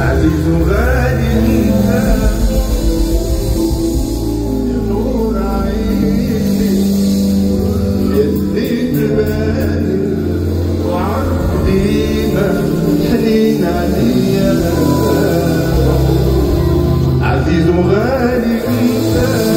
عزيز وغالي انت يا نور عيني يلي تبالي وعندي ما حنين عليا عزيز وغالي انت.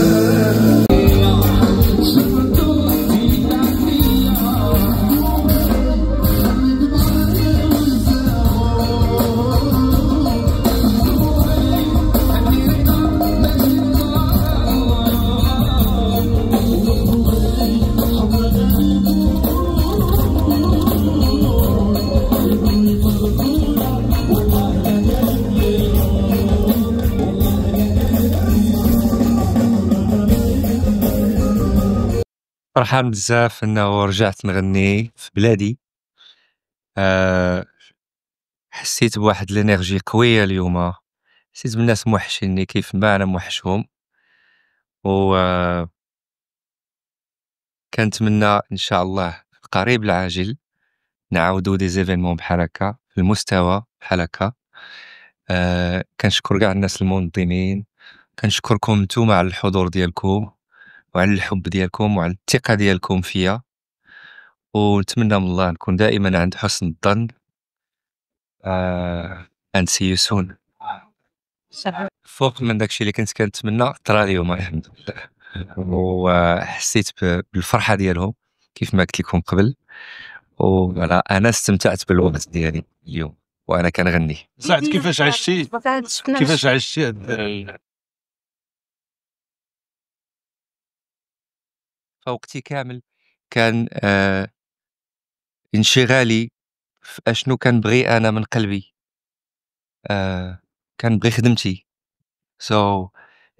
فرحان بزاف انه رجعت نغني في بلادي. حسيت بواحد الانرجي قويه اليوم، حسيت بالناس موحشيني كيف ما انا موحشهم، و كنتمنى ان شاء الله في القريب العاجل نعاودو دي زيفينمون بحال هكا في المستوى بحال هكا. كنشكر كاع الناس المنظمين، كنشكركم نتوما على الحضور ديالكم وعلى الحب ديالكم وعلى الثقه ديالكم فيا، ونتمنى من الله نكون دائما عند حسن الظن. and see you soon. فوق من داكشي اللي كنت كنتمنى طرا اليوم الحمد لله، وحسيت بالفرحه ديالهم كيف ما قلت لكم قبل، ولا انا استمتعت بالوقت ديالي اليوم وانا كنغني. سعد كيفاش عشتي فوقتي كامل كان انشغالي في اشنو كنبغي انا من قلبي، كنبغي خدمتي.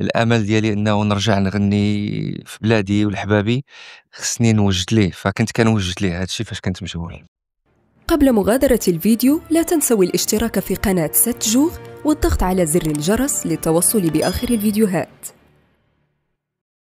الامل ديالي انه نرجع نغني في بلادي ولحبابي، خصني نوجد ليه، فكنت كنوجد ليه هادشي فاش كنت مشغول. قبل مغادرة الفيديو لا تنسوا الاشتراك في قناة 7 جوغ والضغط على زر الجرس للتوصل بآخر الفيديوهات.